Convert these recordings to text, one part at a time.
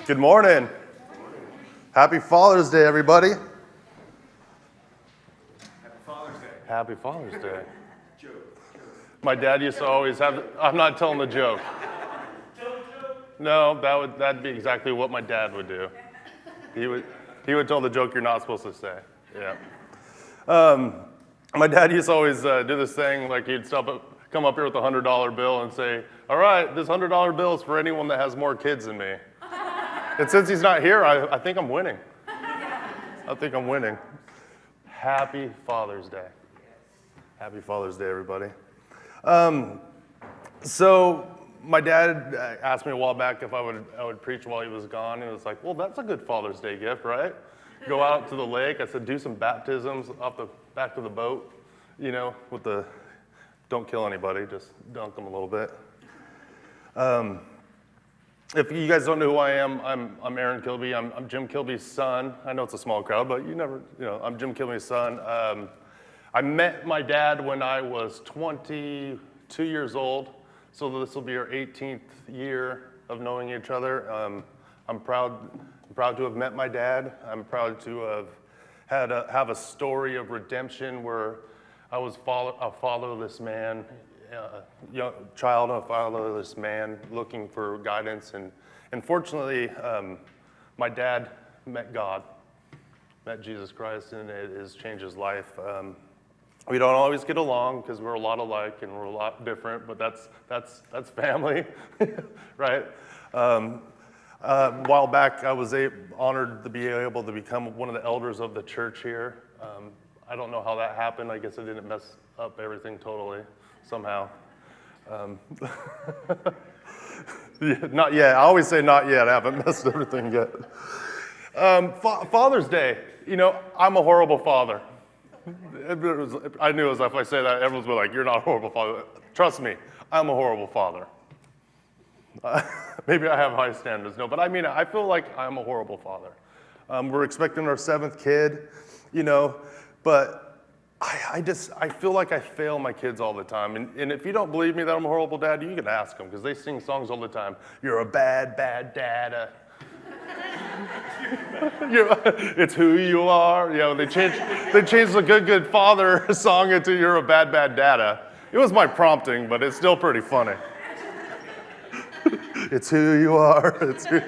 Good morning. Happy Father's Day, everybody. Happy Father's Day. Happy Father's Day. My dad used to always have, I'm not telling the joke. No, that'd be exactly what my dad would do. He would tell the joke you're not supposed to say. Yeah. My dad used to always do this thing, like he'd come up here with a $100 bill and say, all right, this $100 bill is for anyone that has more kids than me. And since he's not here, I think I'm winning. I think I'm winning. Happy Father's Day. Happy Father's Day, everybody. So my dad asked me a while back if I would preach while he was gone. And it was like, well, that's a good Father's Day gift, right? Go out to the lake. I said, do some baptisms off the back of the boat, you know, with the, don't kill anybody, just dunk them a little bit. If you guys don't know who I am, I'm Aaron Kilby. I'm Jim Kilby's son. I know it's a small crowd, but I'm Jim Kilby's son. I met my dad when I was 22 years old, so this will be our 18th year of knowing each other. I'm proud to have met my dad. I'm proud to have a story of redemption where I was a fatherless man, young child of a fatherless man looking for guidance. And fortunately, my dad met God, met Jesus Christ, and it has changed his life. We don't always get along because we're a lot alike and we're a lot different, but that's family, right? A while back, I was honored to be able to become one of the elders of the church here. I don't know how that happened. I guess I didn't mess up everything totally, somehow. Yeah, not yet. I always say not yet. I haven't messed everything yet. Father's Day. You know, I'm a horrible father. I knew as if I say that, everyone's like, you're not a horrible father. Trust me, I'm a horrible father. Maybe I have high standards, no, but I mean, I feel like I'm a horrible father. We're expecting our 7th kid, you know, but I feel like I fail my kids all the time. And if you don't believe me that I'm a horrible dad, you can ask them, because they sing songs all the time. You're a bad, bad dad. It's who you are. You know, they changed the Good, Good Father song into You're a Bad, Bad Dada. It was my prompting, but it's still pretty funny. It's who you are. It's who...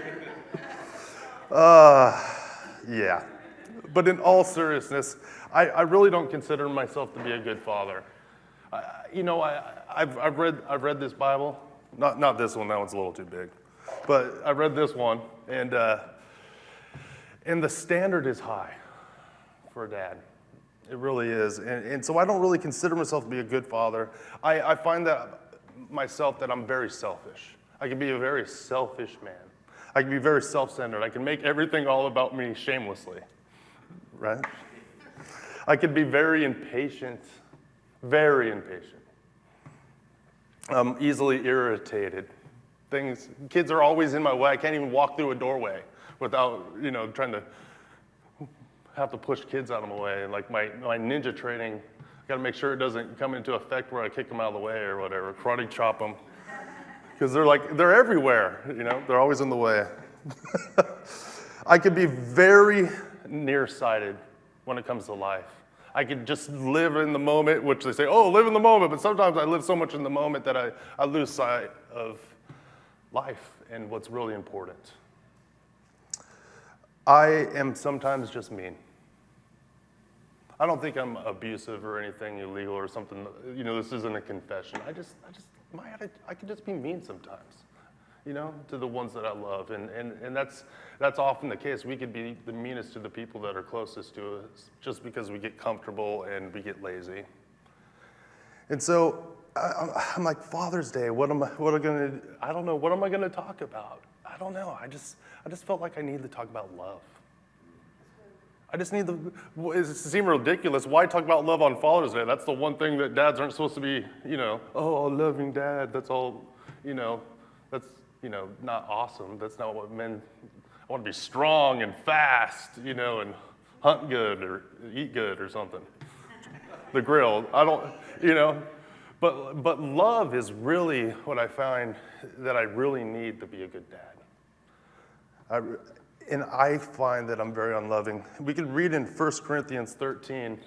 Yeah. But in all seriousness, I really don't consider myself to be a good father. I've read this Bible. Not this one. That one's a little too big. But I read this one, and the standard is high for a dad. It really is. And so I don't really consider myself to be a good father. I find that myself that I'm very selfish. I can be a very selfish man. I can be very self-centered. I can make everything all about me shamelessly, right? I can be very impatient, easily irritated. Kids are always in my way. I can't even walk through a doorway without, trying to have to push kids out of my way. And like my ninja training, I got to make sure it doesn't come into effect where I kick them out of the way or whatever, karate chop them. Because they're everywhere, they're always in the way. I could be very nearsighted when it comes to life. I could just live in the moment, which they say, oh, live in the moment, but sometimes I live so much in the moment that I lose sight of life and what's really important. I am sometimes just mean. I don't think I'm abusive or anything illegal or something. This isn't a confession. I can just be mean sometimes, to the ones that I love. And that's often the case. We could be the meanest to the people that are closest to us just because we get comfortable and we get lazy. And so I'm like, Father's Day, what am I gonna, I don't know, what am I gonna talk about? I don't know. I just felt like I needed to talk about love. I just need it seems ridiculous. Why talk about love on Father's Day? That's the one thing that dads aren't supposed to be, oh, a loving dad. That's all, that's, not awesome. That's not what men, I want to be strong and fast, and hunt good or eat good or something. The grill, but love is really what I find that I really need to be a good dad. I, and I find that I'm very unloving. We could read in 1 Corinthians 13.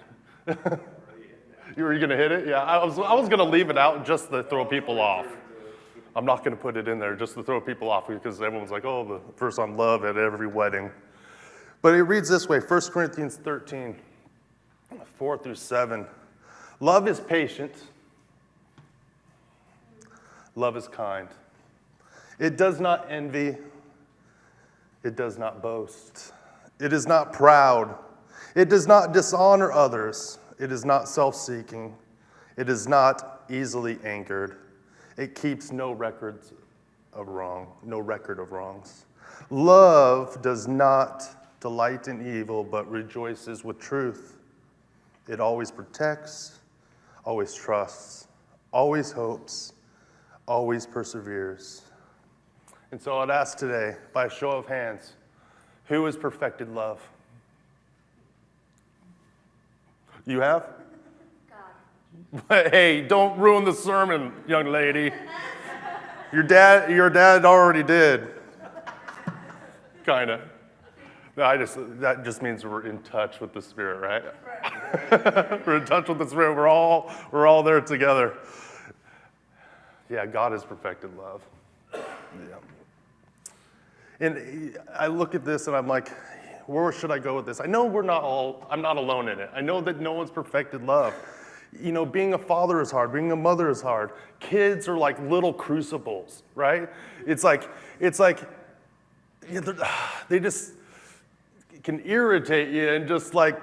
You were going to hit it? Yeah, I was going to leave it out just to throw people off. I'm not going to put it in there just to throw people off because everyone's like, oh, the verse on love at every wedding. But it reads this way, 1 Corinthians 13, 4 through 7. Love is patient. Love is kind. It does not envy. It does not boast. It is not proud. It does not dishonor others. It is not self-seeking. It is not easily angered. It keeps no record of wrongs. Love does not delight in evil, but rejoices with truth. It always protects, always trusts, always hopes, always perseveres. And so I'd ask today, by a show of hands, who has perfected love? You have? God. Hey, don't ruin the sermon, young lady. Your dad already did. Kinda. No, that just means we're in touch with the Spirit, right? We're in touch with the Spirit. We're all there together. Yeah, God has perfected love. Yeah. And I look at this and I'm like, where should I go with this? I know I'm not alone in it. I know that no one's perfected love. You know, being a father is hard. Being a mother is hard. Kids are like little crucibles, right? It's like yeah, they just can irritate you and just like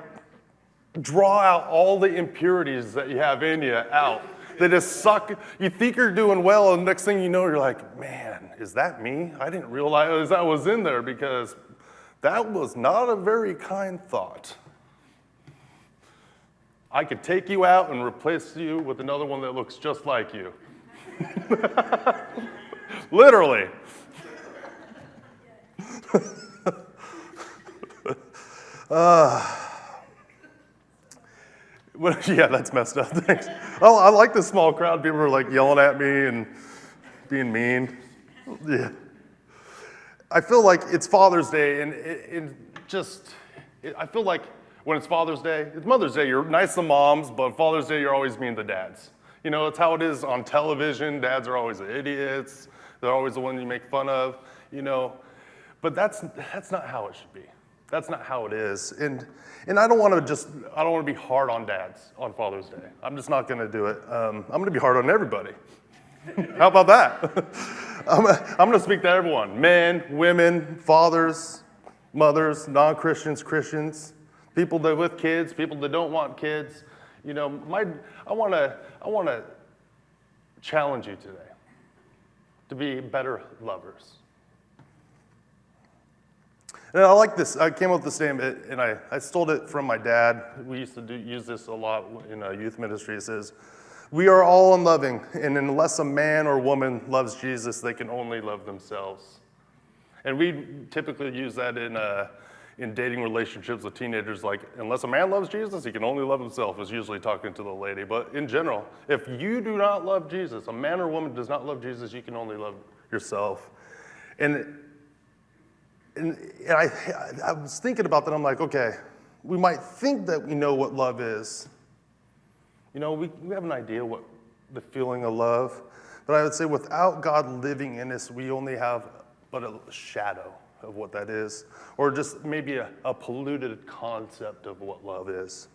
draw out all the impurities that you have in you out. They just suck. You think you're doing well, and next thing you know, you're like, man, is that me? I didn't realize that was in there because that was not a very kind thought. I could take you out and replace you with another one that looks just like you. Literally. Yeah, that's messed up. Thanks. Oh, I like the small crowd. People are like yelling at me and being mean. Yeah. I feel like it's Father's Day, and I feel like when it's Father's Day, it's Mother's Day. You're nice to moms, but Father's Day, you're always mean to dads. You know, it's how it is on television. Dads are always the idiots. They're always the one you make fun of, you know. But that's not how it should be. That's not how it is. And I don't want to be hard on dads on Father's Day. I'm just not going to do it. I'm going to be hard on everybody. How about that? I'm going to speak to everyone. Men, women, fathers, mothers, non-Christians, Christians, people that with kids, people that don't want kids. You know, I want to challenge you today to be better lovers. And I like this. I came up with this name, and I stole it from my dad. We used to use this a lot in youth ministry. It says, "We are all unloving, and unless a man or woman loves Jesus, they can only love themselves." And we typically use that in dating relationships with teenagers. Like, unless a man loves Jesus, he can only love himself. Is usually talking to the lady. But in general, if you do not love Jesus, a man or woman does not love Jesus, you can only love yourself. And I was thinking about that. I'm like, okay, we might think that we know what love is. You know, we have an idea what the feeling of love. But I would say without God living in us, we only have but a shadow of what that is. Or just maybe a polluted concept of what love is.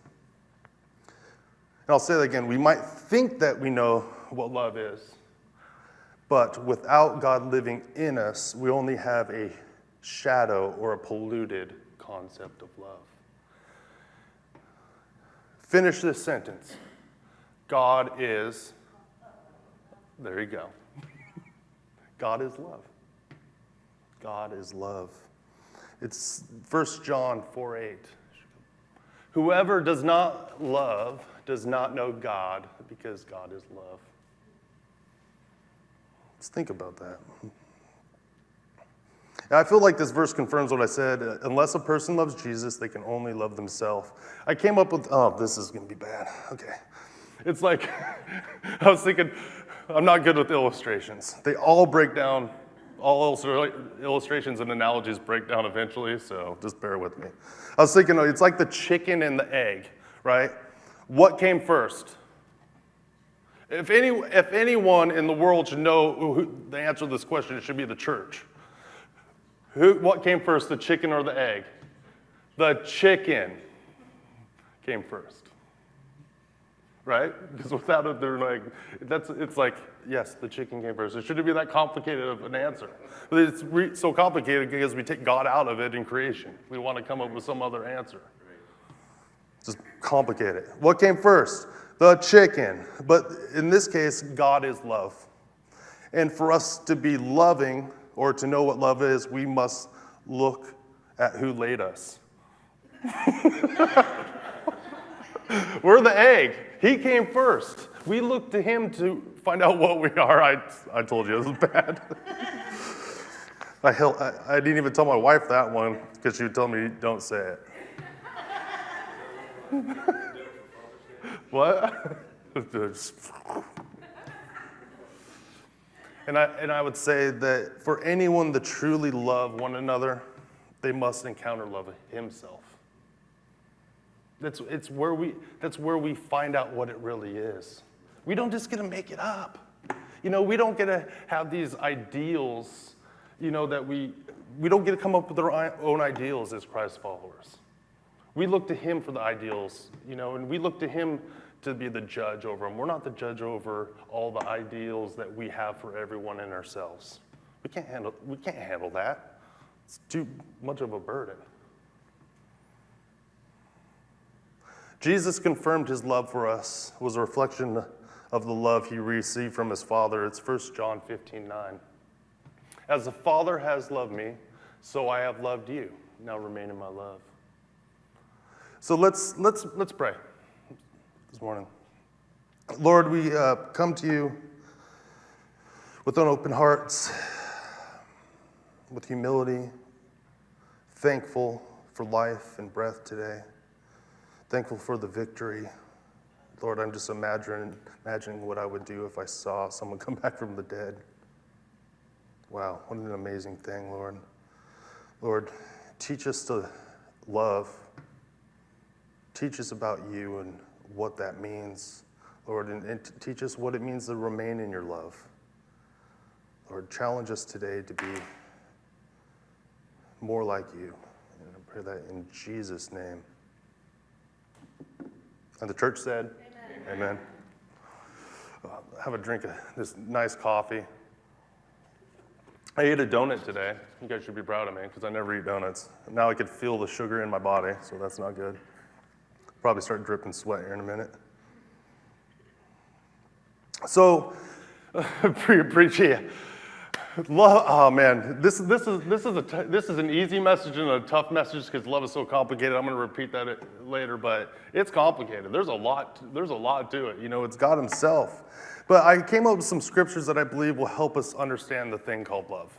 And I'll say that again. We might think that we know what love is. But without God living in us, we only have a shadow or a polluted concept of love. Finish this sentence. God is, there you go. God is love. God is love. It's 1 John 4:8. Whoever does not love does not know God, because God is love. Let's think about that. And I feel like this verse confirms what I said. Unless a person loves Jesus, they can only love themselves. I came up with, this is going to be bad. Okay. It's like, I was thinking, I'm not good with illustrations. They all break down all illustrations and analogies break down eventually, so just bear with me. I was thinking, it's like the chicken and the egg, right? What came first? If anyone in the world should know the answer to this question, it should be the church. What came first, the chicken or the egg? The chicken came first, right? Because without it, they're like, it's like, yes, the chicken came first. It shouldn't be that complicated of an answer. But it's so complicated because we take God out of it in creation. We want to come up with some other answer. Just complicate it. What came first? The chicken. But in this case, God is love. And for us to be loving or to know what love is, we must look at who laid us. We're the egg. He came first. We look to him to find out what we are. I told you it was bad. I didn't even tell my wife that one because she would tell me, don't say it. What? And I would say that for anyone to truly love one another, they must encounter love himself. That's where we find out what it really is. We don't just get to make it up. We don't get to have these ideals, that we don't get to come up with our own ideals as Christ followers. We look to him for the ideals, and we look to him to be the judge over them. We're not the judge over all the ideals that we have for everyone and ourselves. We can't handle that. It's too much of a burden. Jesus confirmed his love for us. It was a reflection of the love he received from his Father. It's 1 John 15:9. As the Father has loved me, so I have loved you. Now remain in my love. So let's pray this morning. Lord, we come to you with open hearts, with humility, thankful for life and breath today. Thankful for the victory. Lord, I'm just imagining what I would do if I saw someone come back from the dead. Wow, what an amazing thing, Lord. Lord, teach us to love. Teach us about you and what that means, Lord, and teach us what it means to remain in your love. Lord, challenge us today to be more like you. And I pray that in Jesus' name. And the church said, Amen. Have a drink of this nice coffee. I ate a donut today. You guys should be proud of me because I never eat donuts. Now I could feel the sugar in my body, so that's not good. Probably start dripping sweat here in a minute. So, preach. Love. Oh man, this is an easy message and a tough message because love is so complicated. I'm going to repeat that later, but it's complicated. There's a lot to it. It's God Himself. But I came up with some scriptures that I believe will help us understand the thing called love.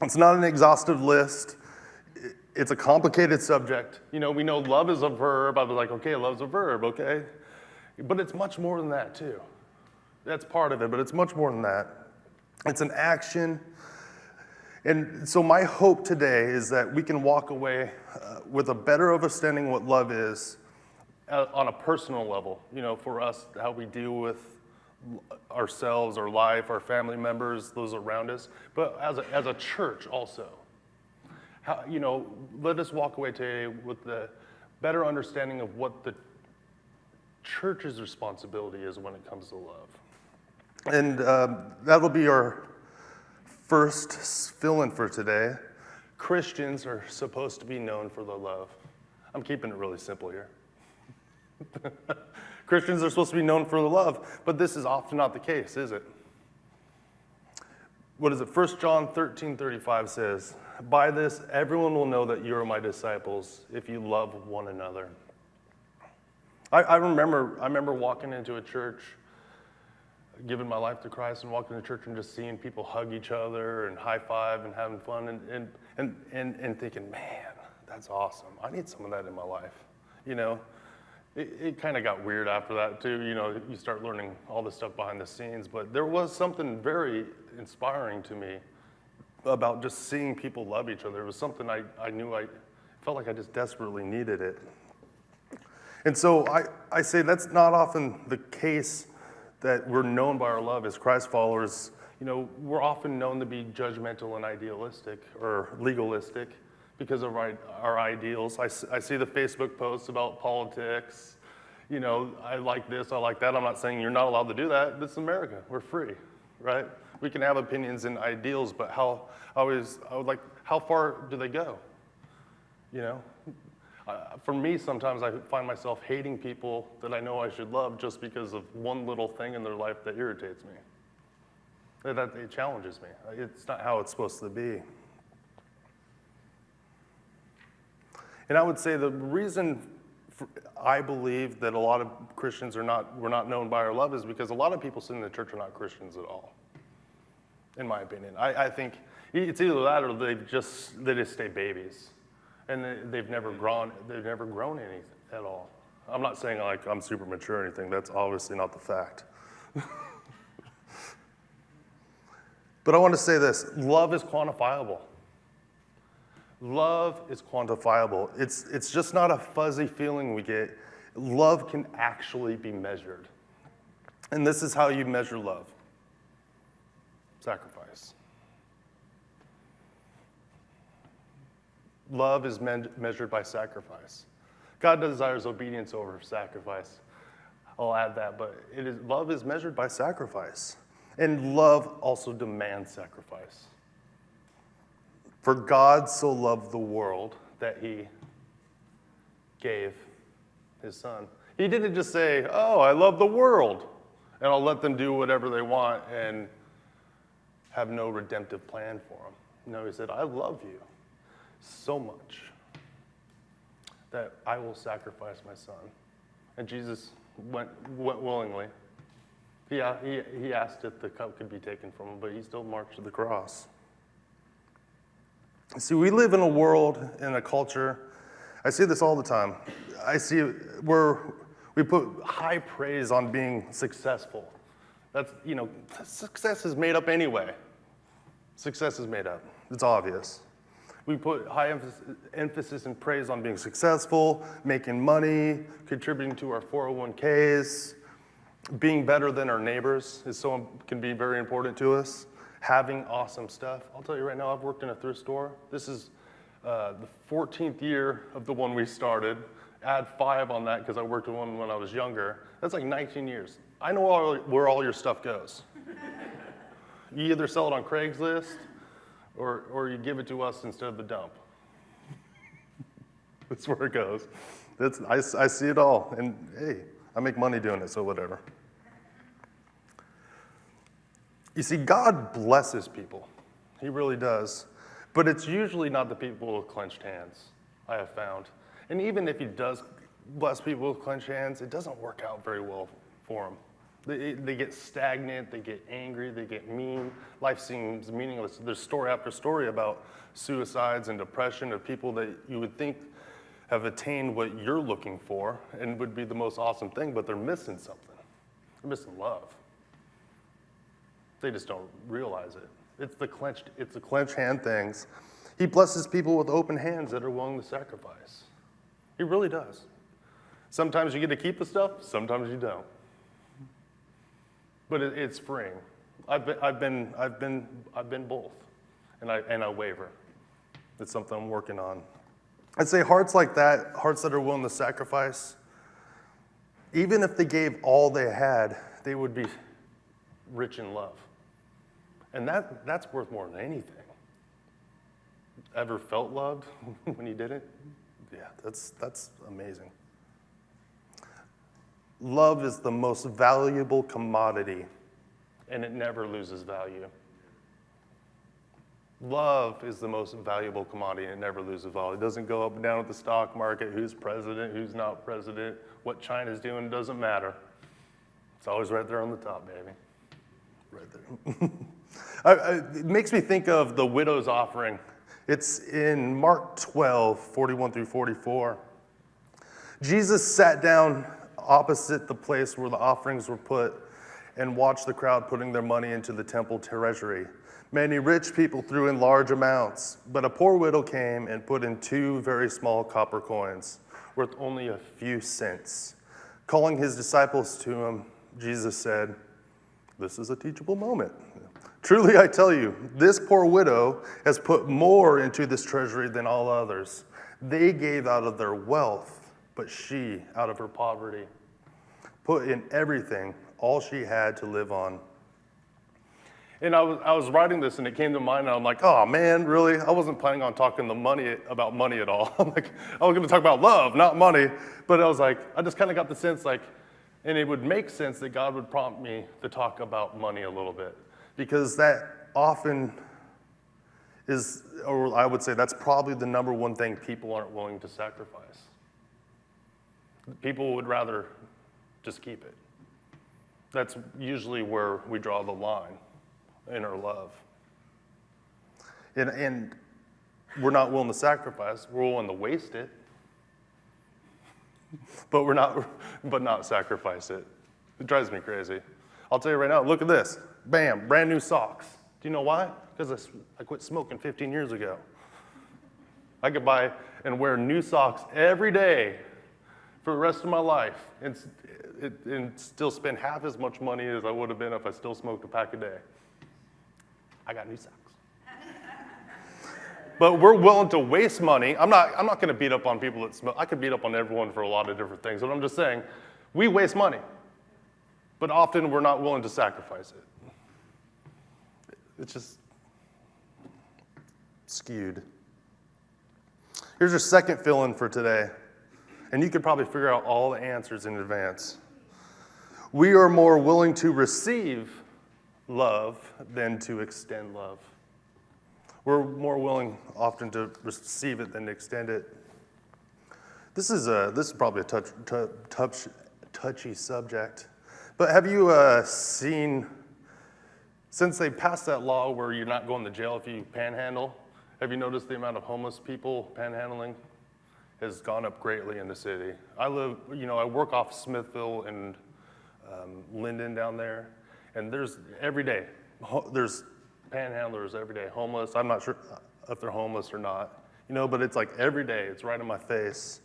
It's not an exhaustive list. It's a complicated subject. We know love is a verb. I was like, okay, love's a verb, okay? But it's much more than that too. That's part of it, but it's much more than that. It's an action. And so my hope today is that we can walk away with a better understanding of what love is on a personal level, for us, how we deal with ourselves, our life, our family members, those around us, but as a church also. Let us walk away today with the better understanding of what the church's responsibility is when it comes to love. And that'll be our first fill-in for today. Christians are supposed to be known for their love. I'm keeping it really simple here. Christians are supposed to be known for their love, but this is often not the case, is it? What is it? 1 John 13:35 says, "By this everyone will know that you are my disciples if you love one another." I remember walking into a church, giving my life to Christ, and walking to church and just seeing people hug each other and high five and having fun and thinking, man, that's awesome. I need some of that in my life, It kind of got weird after that too. You know, you start learning all this stuff behind the scenes, but there was something very inspiring to me about just seeing people love each other. It was something I knew I felt like I just desperately needed it. And so I say that's not often the case, that we're known by our love as Christ followers. You know, we're often known to be judgmental and idealistic or legalistic because of our ideals. I see the Facebook posts about politics. You know, I like this, I like that. I'm not saying you're not allowed to do that. This is America. We're free, right? We can have opinions and ideals, but how far do they go? You know? For me, sometimes I find myself hating people that I know I should love just because of one little thing in their life that irritates me. It challenges me. It's not how it's supposed to be. And I would say the reason I believe that a lot of Christians we're not known by our love is because a lot of people sitting in the church are not Christians at all, in my opinion. I think it's either that or they just stay babies. And they've never grown anything at all. I'm not saying like I'm super mature or anything. That's obviously not the fact. But I want to say this, love is quantifiable. Love is quantifiable. It's just not a fuzzy feeling we get. Love can actually be measured. And this is how you measure love. Sacrifice. Love is measured by sacrifice. God desires obedience over sacrifice. I'll add that, but love is measured by sacrifice. And love also demands sacrifice. For God so loved the world that he gave his son. He didn't just say, oh, I love the world, and I'll let them do whatever they want and have no redemptive plan for them. No, he said, I love you so much that I will sacrifice my son. And Jesus went willingly. He asked if the cup could be taken from him, but he still marched to the cross. See, we live in a world, in a culture, I see this all the time. I see where we put high praise on being successful. That's, success is made up anyway. Success is made up. It's obvious. We put high emphasis and praise on being successful, making money, contributing to our 401ks, being better than our neighbors can be very important to us. Having awesome stuff. I'll tell you right now, I've worked in a thrift store. This is the 14th year of the one we started. Add 5 on that because I worked in one when I was younger. That's like 19 years. I know where all your stuff goes. You either sell it on Craigslist or you give it to us instead of the dump. That's where it goes. I see it all. And hey, I make money doing it, so whatever. You see, God blesses people. He really does. But it's usually not the people with clenched hands, I have found. And even if he does bless people with clenched hands, it doesn't work out very well for them. They get stagnant, they get angry, they get mean. Life seems meaningless. There's story after story about suicides and depression of people that you would think have attained what you're looking for and would be the most awesome thing, but they're missing something. They're missing love. They just don't realize it. It's the clenched hand things. He blesses people with open hands that are willing to sacrifice. He really does. Sometimes you get to keep the stuff, sometimes you don't. But it's freeing. I've been both, and I waver. It's something I'm working on. I'd say hearts like that, hearts that are willing to sacrifice, even if they gave all they had, they would be rich in love. And that's worth more than anything. Ever felt loved when you did it? Yeah, that's amazing. Love is the most valuable commodity, and it never loses value. Love is the most valuable commodity, and it never loses value. It doesn't go up and down with the stock market, who's president, who's not president, what China's doing, it doesn't matter. It's always right there on the top, baby. Right there. It makes me think of the widow's offering. It's in Mark 12, 41 through 44. Jesus sat down opposite the place where the offerings were put and watched the crowd putting their money into the temple treasury. Many rich people threw in large amounts, but a poor widow came and put in 2 very small copper coins, worth only a few cents. Calling his disciples to him, Jesus said, "This is a teachable moment. Truly I tell you, this poor widow has put more into this treasury than all others. They gave out of their wealth, but she, out of her poverty, put in everything, all she had to live on." And I was writing this and it came to mind and I'm like, oh man, really? I wasn't planning on talking about money at all. I'm like, I was gonna talk about love, not money. But I was like, I just kind of got the sense like, and it would make sense that God would prompt me to talk about money a little bit. Because that often is, or I would say that's probably the number one thing people aren't willing to sacrifice. People would rather just keep it. That's usually where we draw the line in our love. And we're not willing to sacrifice, we're willing to waste it, but not sacrifice it. It drives me crazy. I'll tell you right now, look at this. Bam, brand new socks. Do you know why? Because I quit smoking 15 years ago. I could buy and wear new socks every day for the rest of my life and still spend half as much money as I would have been if I still smoked a pack a day. I got new socks. But we're willing to waste money. I'm not going to beat up on people that smoke. I could beat up on everyone for a lot of different things, but I'm just saying, we waste money. But often we're not willing to sacrifice it. It's just skewed. Here's your second fill-in for today. And you could probably figure out all the answers in advance. We are more willing to receive love than to extend love. We're more willing often to receive it than to extend it. This is probably a touchy subject, but have you seen, since they passed that law where you're not going to jail if you panhandle, have you noticed the amount of homeless people panhandling has gone up greatly in the city? I work off Smithville and Linden down there. And there's panhandlers every day, homeless. I'm not sure if they're homeless or not, but it's like every day, it's right in my face.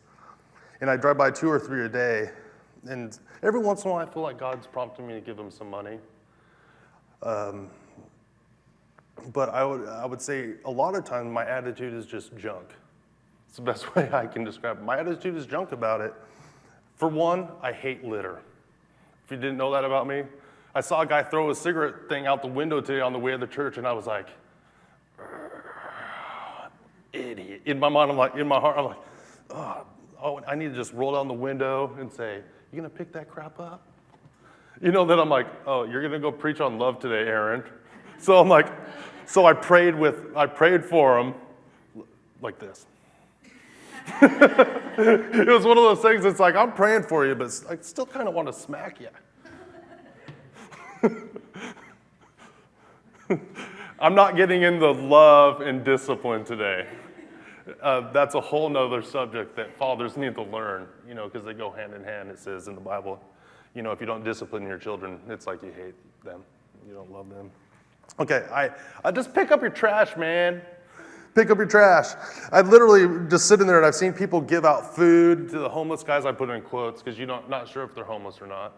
And I drive by 2 or 3 a day. And every once in a while, I feel like God's prompting me to give them some money. But I would say a lot of times my attitude is just junk. It's the best way I can describe it. My attitude is junk about it. For one, I hate litter. If you didn't know that about me, I saw a guy throw a cigarette thing out the window today on the way to the church, and I was like, idiot. In my mind, in my heart, I'm like, oh, I need to just roll down the window and say, you gonna pick that crap up? Then I'm like, oh, you're gonna go preach on love today, Aaron. So I'm like, I prayed for him like this. It was one of those things, it's like, I'm praying for you, but I still kind of want to smack you. I'm not getting into love and discipline today. That's a whole nother subject that fathers need to learn, because they go hand in hand, it says in the Bible. If you don't discipline your children, it's like you hate them. You don't love them. Okay, I just pick up your trash, man. Pick up your trash. I literally just sitting there and I've seen people give out food to the homeless guys. I put it in quotes because you're not sure if they're homeless or not.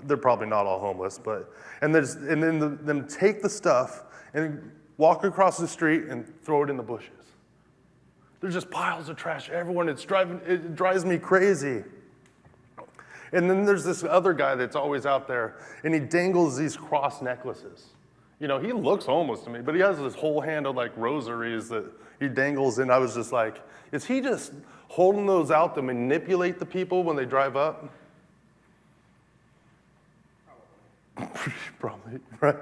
They're probably not all homeless, and then them take the stuff and walk across the street and throw it in the bushes. There's just piles of trash everywhere, and it drives me crazy. And then there's this other guy that's always out there, and he dangles these cross necklaces. He looks homeless to me, but he has this whole hand of like rosaries that he dangles, and I was just like, is he just holding those out to manipulate the people when they drive up? Probably, right?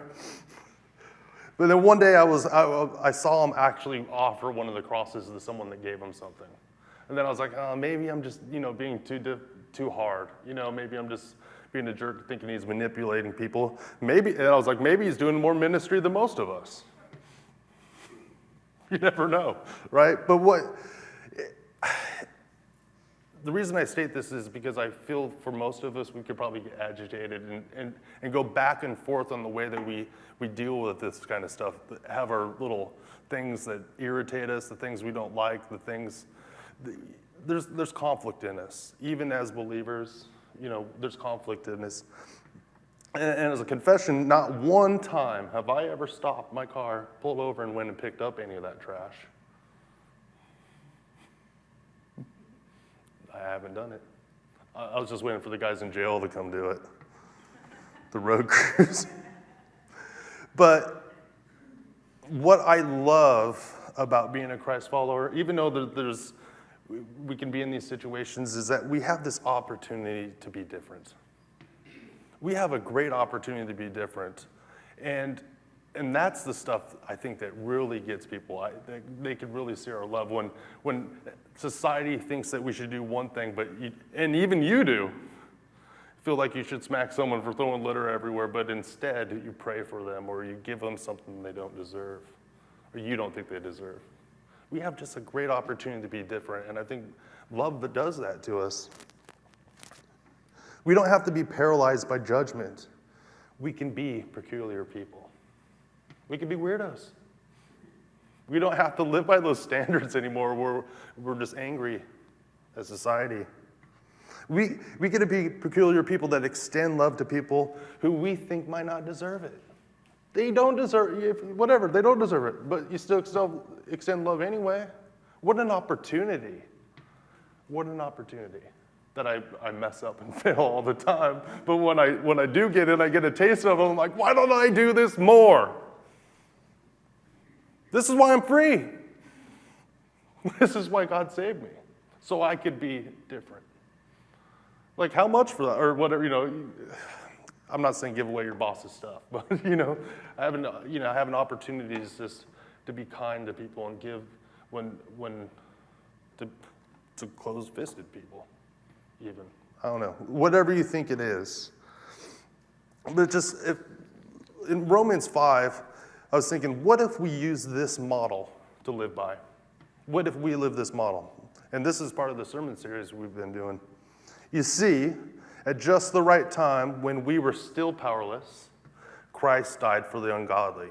But then one day I saw him actually offer one of the crosses to someone that gave him something. And then I was like, oh, maybe I'm just, being too hard. Maybe I'm just being a jerk thinking he's manipulating people. And I was like, maybe he's doing more ministry than most of us. You never know, right? But the reason I state this is because I feel for most of us, we could probably get agitated and go back and forth on the way that we deal with this kind of stuff, have our little things that irritate us, the things we don't like, the things, there's conflict in us. Even as believers, there's conflict in us. And as a confession, not one time have I ever stopped my car, pulled over, and went and picked up any of that trash. I haven't done it. I was just waiting for the guys in jail to come do it. The road crews. But what I love about being a Christ follower, even though we can be in these situations, is that we have this opportunity to be different. We have a great opportunity to be different. And that's the stuff I think that really gets people. They can really see our love when society thinks that we should do one thing, and even you do, feel like you should smack someone for throwing litter everywhere, but instead you pray for them or you give them something they don't deserve or you don't think they deserve. We have just a great opportunity to be different, and I think love that does that to us. We don't have to be paralyzed by judgment. We can be peculiar people. We can be weirdos. We don't have to live by those standards anymore where we're just angry as society. We get to be peculiar people that extend love to people who we think might not deserve it. They don't deserve it, whatever, they don't deserve it, but you still extend love anyway. What an opportunity. What an opportunity that I mess up and fail all the time. But when I do get it, I get a taste of it, I'm like, why don't I do this more? This is why I'm free. This is why God saved me, so I could be different. Like, how much for that? Or whatever, I'm not saying give away your boss's stuff, but, having opportunities just to be kind to people and give to closed-fisted people, even. I don't know. Whatever you think it is. But in Romans 5, I was thinking, what if we use this model to live by? What if we live this model? And this is part of the sermon series we've been doing. You see, at just the right time, when we were still powerless, Christ died for the ungodly.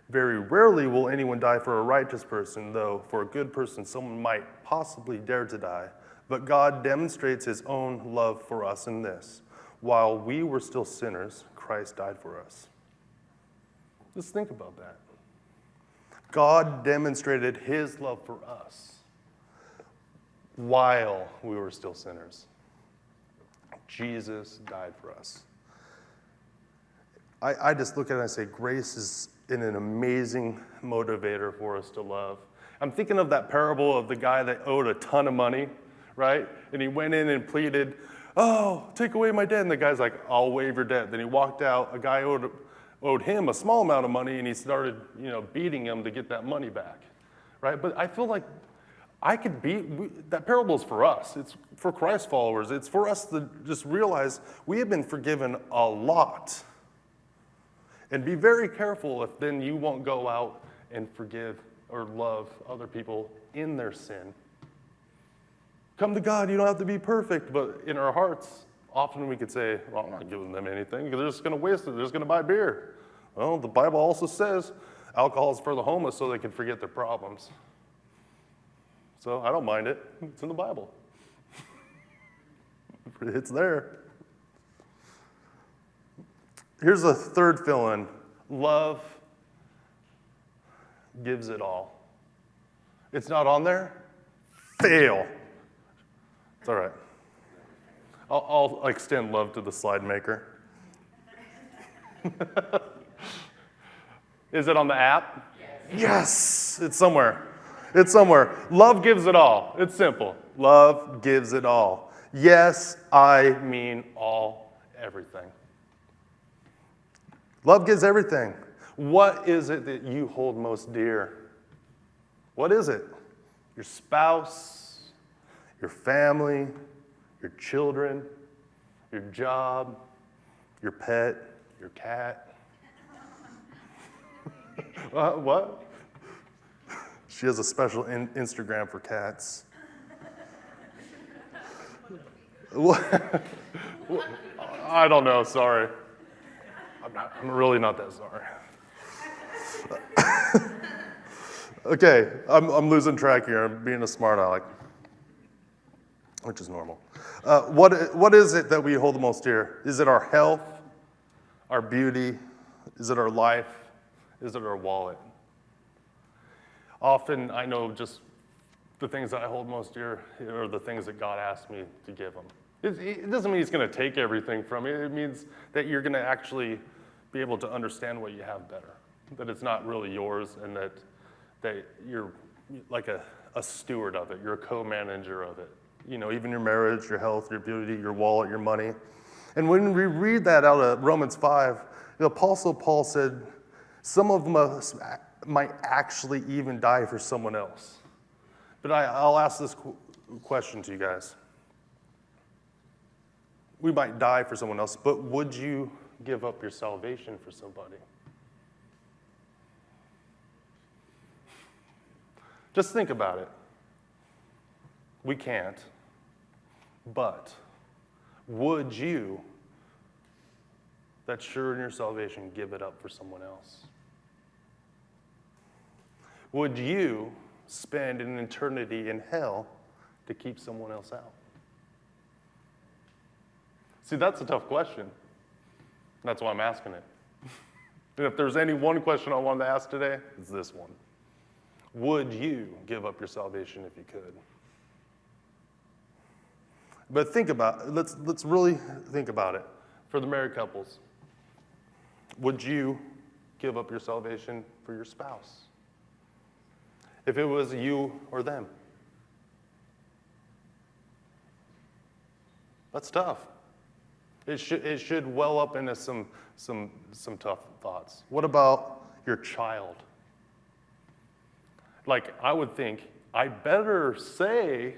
Very rarely will anyone die for a righteous person, though for a good person someone might possibly dare to die. But God demonstrates his own love for us in this. While we were still sinners, Christ died for us. Just think about that. God demonstrated his love for us while we were still sinners. Jesus died for us. I just look at it and I say, grace is an amazing motivator for us to love. I'm thinking of that parable of the guy that owed a ton of money, right? And he went in and pleaded, oh, take away my debt. And the guy's like, I'll waive your debt. Then he walked out. A guy owed him a small amount of money, and he started, beating him to get that money back, right? But I feel like that parable is for us. It's for Christ followers. It's for us to just realize we have been forgiven a lot. And be very careful if then you won't go out and forgive or love other people in their sin. Come to God, you don't have to be perfect, but in our hearts, often we could say, well, I'm not giving them anything because they're just going to waste it. They're just going to buy beer. Well, the Bible also says alcohol is for the homeless so they can forget their problems. So I don't mind it. It's in the Bible. It's there. Here's a third fill-in. Love gives it all. It's not on there? Fail. It's all right. I'll extend love to the slide maker. Is it on the app? Yes! It's somewhere. It's somewhere. Love gives it all. It's simple. Love gives it all. Yes, I mean all, everything. Love gives everything. What is it that you hold most dear? What is it? Your spouse, your family, your children, your job, your pet, your cat. What? She has a special Instagram for cats. I don't know, sorry. I'm really not that sorry. Okay, I'm losing track here. I'm being a smart aleck, which is normal. What is it that we hold the most dear? Is it our health, our beauty? Is it our life? Is it our wallet? Often, I know just the things that I hold most dear are the things that God asked me to give him. It doesn't mean he's going to take everything from you. It means that you're going to actually be able to understand what you have better, that it's not really yours, and that you're like a steward of it. You're a co-manager of it. You know, even your marriage, your health, your beauty, your wallet, your money. And when we read that out of Romans 5, the Apostle Paul said, some of us might actually even die for someone else. But I'll ask this question to you guys. We might die for someone else, but would you give up your salvation for somebody? Just think about it. We can't. But would you, that's sure in your salvation, give it up for someone else? Would you spend an eternity in hell to keep someone else out? See, that's a tough question. That's why I'm asking it. And if there's any one question I wanted to ask today, it's this one. Would you give up your salvation if you could? But think about it. Let's really think about it. For the married couples, would you give up your salvation for your spouse? If it was you or them? That's tough. It should well up into some tough thoughts. What about your child? Like, I would think, I better say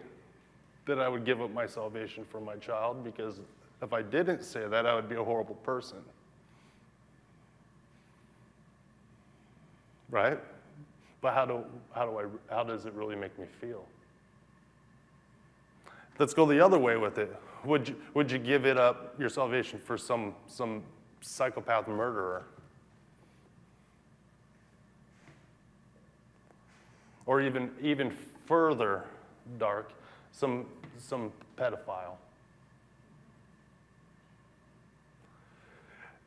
that I would give up my salvation for my child, because if I didn't say that, I would be a horrible person. Right? But how does it really make me feel? Let's go the other way with it. Would you give it up, your salvation, for some psychopath murderer? Or even further dark, some pedophile?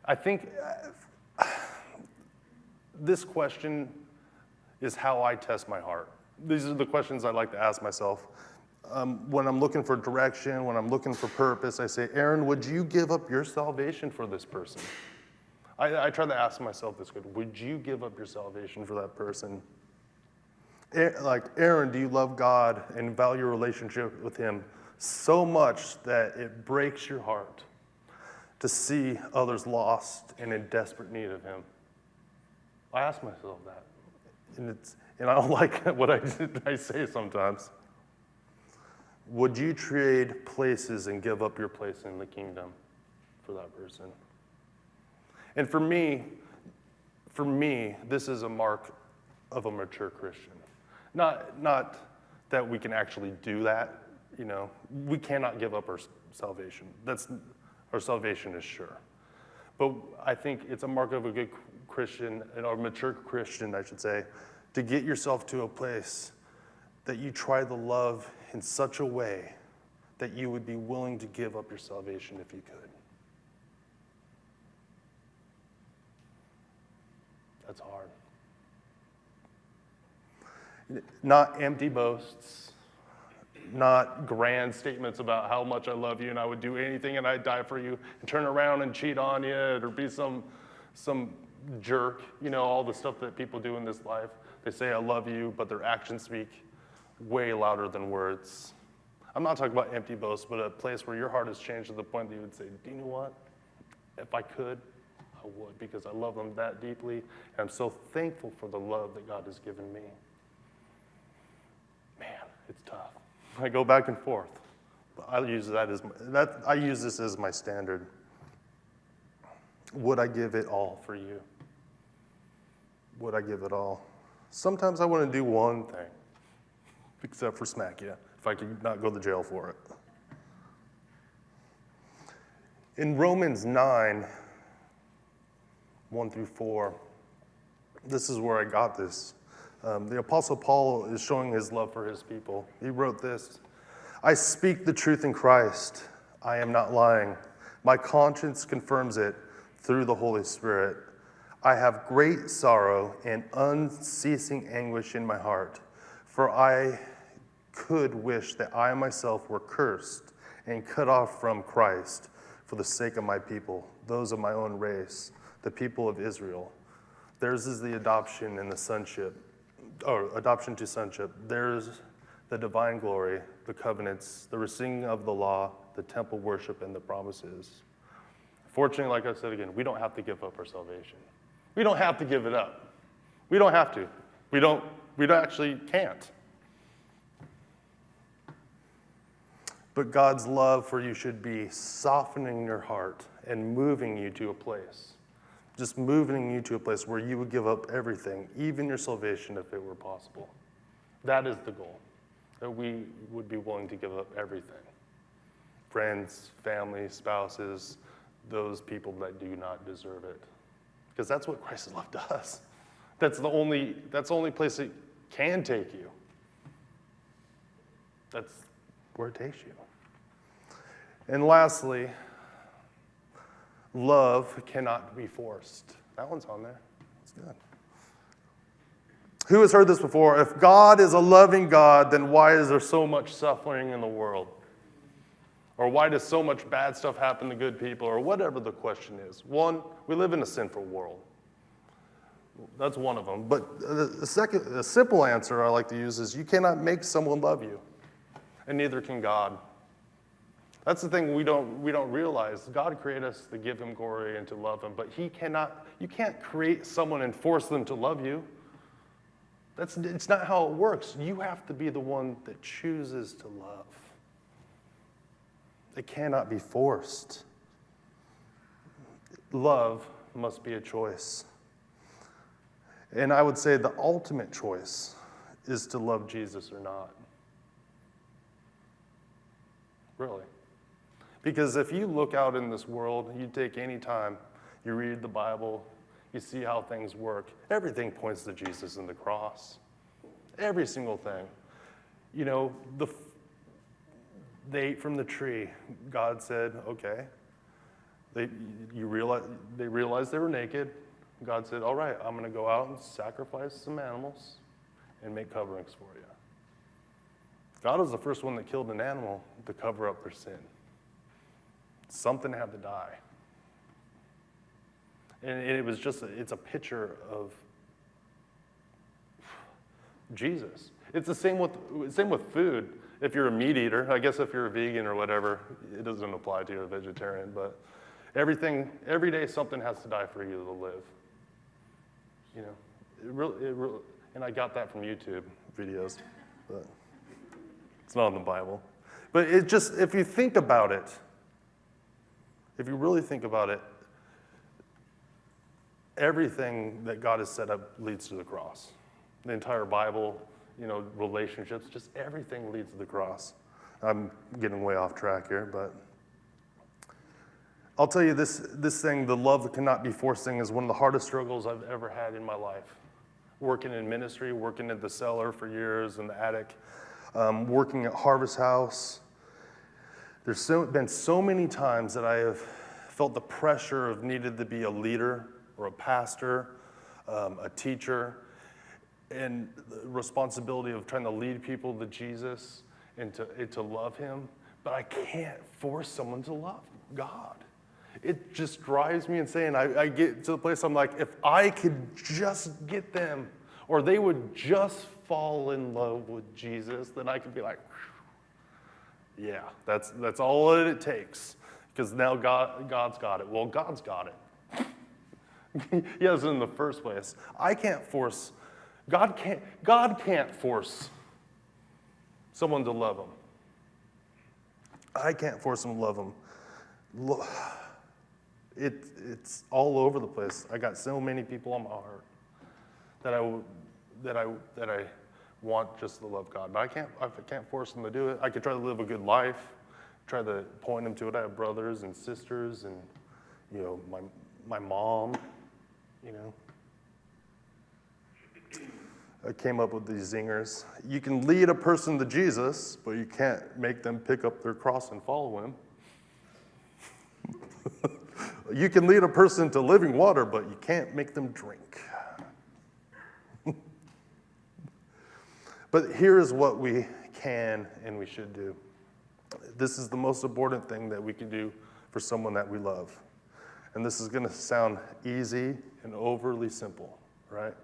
I think this question is how I test my heart. These are the questions I like to ask myself. When I'm looking for direction, when I'm looking for purpose, I say, Aaron, would you give up your salvation for this person? I try to ask myself this question: would you give up your salvation for that person? Like, Aaron, do you love God and value your relationship with him so much that it breaks your heart to see others lost and in desperate need of him? I ask myself that. And I don't like what I say sometimes. Would you trade places and give up your place in the kingdom for that person? And for me, this is a mark of a mature Christian. Not that we can actually do that, you know. We cannot give up our salvation. Our salvation is sure. But I think it's a mark of a good Christian, or mature Christian, I should say, to get yourself to a place that you try to love in such a way that you would be willing to give up your salvation if you could. That's hard. Not empty boasts, not grand statements about how much I love you and I would do anything and I'd die for you, and turn around and cheat on you, or be some jerk, you know, all the stuff that people do in this life. They say I love you, but their actions speak way louder than words. I'm not talking about empty boasts, but a place where your heart has changed to the point that you would say, do you know what? If I could, I would, because I love them that deeply, and I'm so thankful for the love that God has given me. Man, it's tough. I go back and forth. But I use this as my standard. Would I give it all for you? Would I give it all? Sometimes I want to do one thing, except for smack you, if I could not go to jail for it. In Romans 9, 1 through 4, this is where I got this. The Apostle Paul is showing his love for his people. He wrote this: I speak the truth in Christ. I am not lying. My conscience confirms it through the Holy Spirit. I have great sorrow and unceasing anguish in my heart, for I could wish that I myself were cursed and cut off from Christ for the sake of my people, those of my own race, the people of Israel. Theirs is the adoption and the sonship, or adoption to sonship. Theirs the divine glory, the covenants, the receiving of the law, the temple worship, and the promises. Fortunately, like I said again, we don't have to give up our salvation. We don't have to give it up. We don't have to. We don't actually can't. But God's love for you should be softening your heart and moving you to a place. Just moving you to a place where you would give up everything, even your salvation if it were possible. That is the goal, that we would be willing to give up everything. Friends, family, spouses, those people that do not deserve it. Because that's what Christ's love does. That's the only place it can take you. That's where it takes you. And lastly, love cannot be forced. That one's on there. That's good. Who has heard this before? If God is a loving God, then why is there so much suffering in the world? Or why does so much bad stuff happen to good people? Or whatever the question is. One, we live in a sinful world. That's one of them. But the simple answer I like to use is you cannot make someone love you. And neither can God. That's the thing we don't realize. God created us to give him glory and to love him, but you can't create someone and force them to love you. It's not how it works. You have to be the one that chooses to love. It cannot be forced. Love must be a choice. And I would say the ultimate choice is to love Jesus or not. Really. Because if you look out in this world, you take any time, you read the Bible, you see how things work, everything points to Jesus and the cross. Every single thing. You know, they ate from the tree. God said, okay. They realized they were naked. God said, all right, I'm going to go out and sacrifice some animals and make coverings for you. God was the first one that killed an animal to cover up their sin. Something had to die. And it's a picture of Jesus. It's the same with food. If you're a meat eater, I guess if you're a vegan or whatever, it doesn't apply to you, a vegetarian, but every day something has to die for you to live. You know, it really, and I got that from YouTube videos, but it's not in the Bible. But it just, if you think about it, if you really think about it, everything that God has set up leads to the cross. The entire Bible, you know, relationships, just everything leads to the cross. I'm getting way off track here, but I'll tell you this thing, the love that cannot be forced thing, is one of the hardest struggles I've ever had in my life. Working in ministry, working at the cellar for years, in the attic, working at Harvest House. There's been so many times that I have felt the pressure of needed to be a leader or a pastor, a teacher, and the responsibility of trying to lead people to Jesus and to love him. But I can't force someone to love God. It just drives me insane. I get to the place I'm like, if I could just get them, or they would just fall in love with Jesus, then I could be like, yeah, that's all that it takes. Because now God's got it. Well, God's got it. He has it in the first place. I can't force, God can't force someone to love him. I can't force them to love him. It's all over the place. I got so many people on my heart that I want just to love God. But I can't force them to do it. I could try to live a good life, try to point them to it. I have brothers and sisters and, my mom, I came up with these zingers. You can lead a person to Jesus, but you can't make them pick up their cross and follow him. You can lead a person to living water, but you can't make them drink. But here is what we can and we should do. This is the most important thing that we can do for someone that we love. And this is going to sound easy and overly simple, right?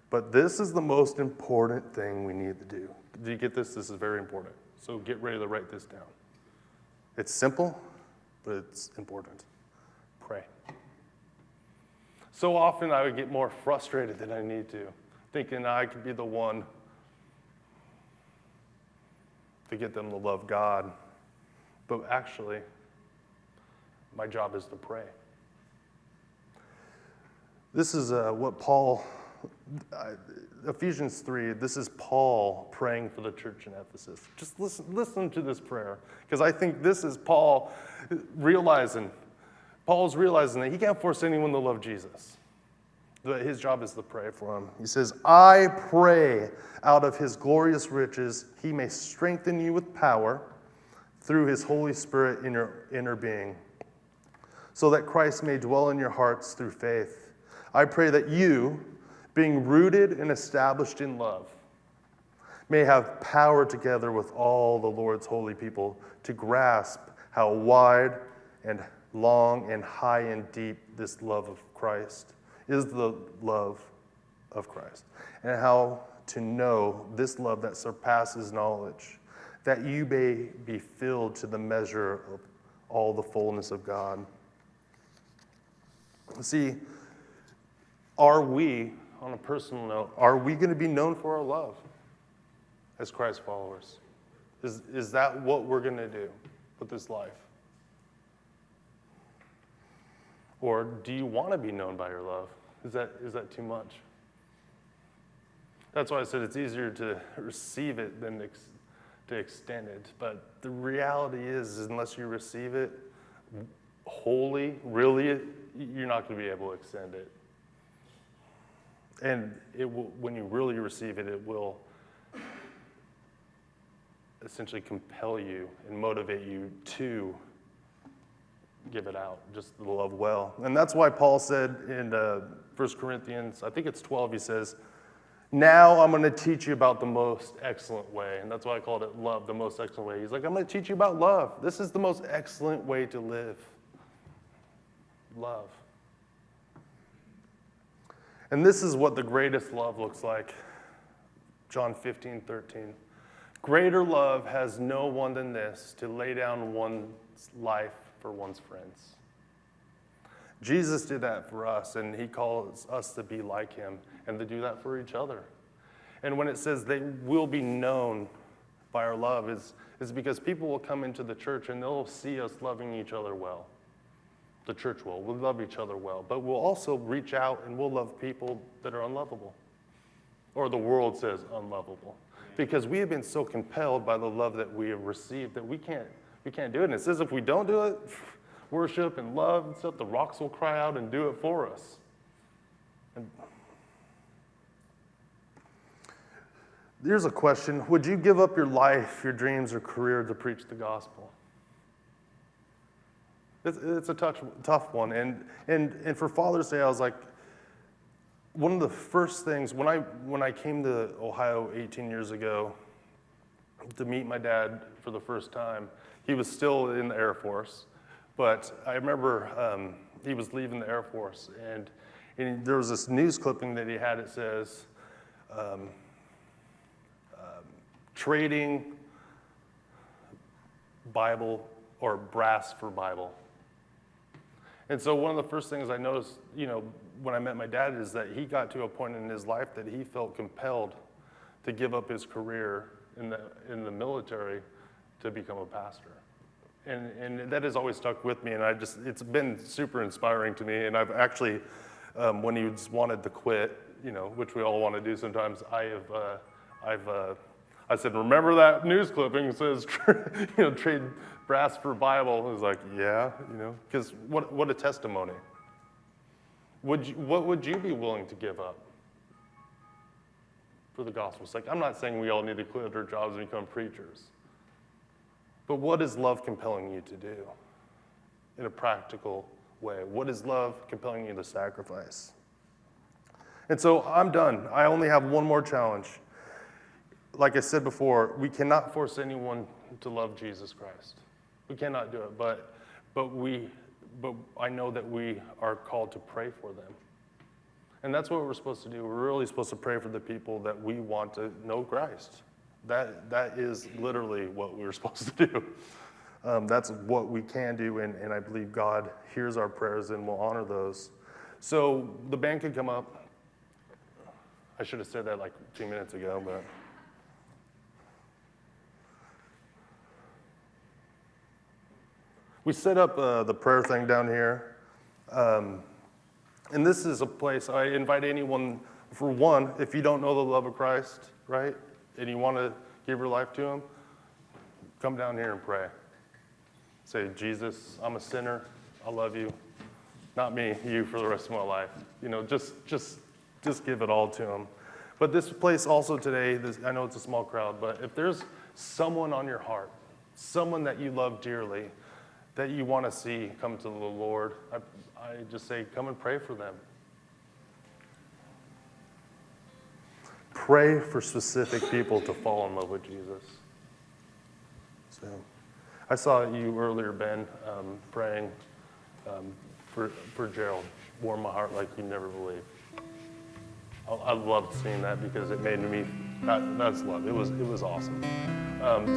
But this is the most important thing we need to do. Do you get this? This is very important. So get ready to write this down. It's simple, but it's important. Pray. So often I would get more frustrated than I need to, thinking I could be the one to get them to love God. But actually, my job is to pray. This is what Paul, Ephesians 3, this is Paul praying for the church in Ephesus. Just listen to this prayer, because I think this is Paul's realizing that he can't force anyone to love Jesus. That his job is to pray for him. He says, I pray out of his glorious riches, he may strengthen you with power through his Holy Spirit in your inner being, so that Christ may dwell in your hearts through faith. I pray that you, being rooted and established in love, may have power together with all the Lord's holy people to grasp how wide and long and high and deep this love of Christ is, the love of Christ, and how to know this love that surpasses knowledge, that you may be filled to the measure of all the fullness of God. See, are we, on a personal note, are we going to be known for our love as Christ followers? Is that what we're going to do with this life? Or do you want to be known by your love? Is that too much? That's why I said it's easier to receive it than to extend it. But the reality is unless you receive it wholly, really, you're not going to be able to extend it. And when you really receive it, it will essentially compel you and motivate you to give it out, just to love well. And that's why Paul said in 1 Corinthians, I think it's 12, he says, now I'm going to teach you about the most excellent way. And that's why I called it love, the most excellent way. He's like, I'm going to teach you about love. This is the most excellent way to live. Love. And this is what the greatest love looks like. John 15:13. Greater love has no one than this, to lay down one's life for one's friends. Jesus did that for us, and he calls us to be like him and to do that for each other. And when it says they will be known by our love, is because people will come into the church and they'll see us loving each other well. The church will. We'll love each other well. But we'll also reach out and we'll love people that are unlovable. Or the world says unlovable. Because we have been so compelled by the love that we have received that we can't do it. And it says if we don't do it, worship and love and stuff, the rocks will cry out and do it for us. And here's a question. Would you give up your life, your dreams, or career to preach the gospel? It's a tough one. And for Father's Day, I was like, one of the first things, when I came to Ohio 18 years ago to meet my dad for the first time, he was still in the Air Force. But I remember he was leaving the Air Force, and there was this news clipping that he had. It says, trading Bible or brass for Bible. And so one of the first things I noticed, when I met my dad is that he got to a point in his life that he felt compelled to give up his career in the military to become a pastor. And that has always stuck with me, and it's been super inspiring to me. And I've actually, when he wanted to quit, which we all want to do sometimes, I've I said, remember that news clipping that says, trade brass for Bible? He was like, yeah, because what a testimony. What would you be willing to give up for the gospel's sake? I'm not saying we all need to quit our jobs and become preachers. But what is love compelling you to do in a practical way? What is love compelling you to sacrifice? And so I'm done. I only have one more challenge. Like I said before, we cannot force anyone to love Jesus Christ. We cannot do it, but I know that we are called to pray for them. And that's what we're supposed to do. We're really supposed to pray for the people that we want to know Christ. That is literally what we're supposed to do. That's what we can do, and I believe God hears our prayers and will honor those. So the band can come up. I should have said that like 2 minutes ago, but... We set up the prayer thing down here. And this is a place I invite anyone, for one, if you don't know the love of Christ, right, and you want to give your life to him, come down here and pray. Say, Jesus, I'm a sinner. I love you. Not me, you for the rest of my life. Just give it all to him. But this place also today, I know it's a small crowd, but if there's someone on your heart, someone that you love dearly, that you want to see come to the Lord, I just say, come and pray for them. Pray for specific people to fall in love with Jesus. So, I saw you earlier, Ben, praying for Gerald. Warmed my heart like you never believe. I loved seeing that because it made me, that's love. It was awesome.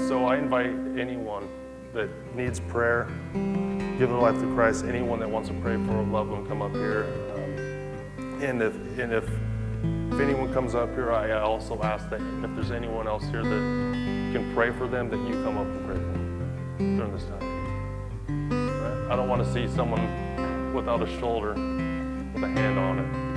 So I invite anyone that needs prayer, give their life to Christ, anyone that wants to pray for a loved one, come up here. And if anyone comes up here, I also ask that if there's anyone else here that can pray for them, that you come up and pray for them during this time. Right? I don't want to see someone without a shoulder with a hand on it.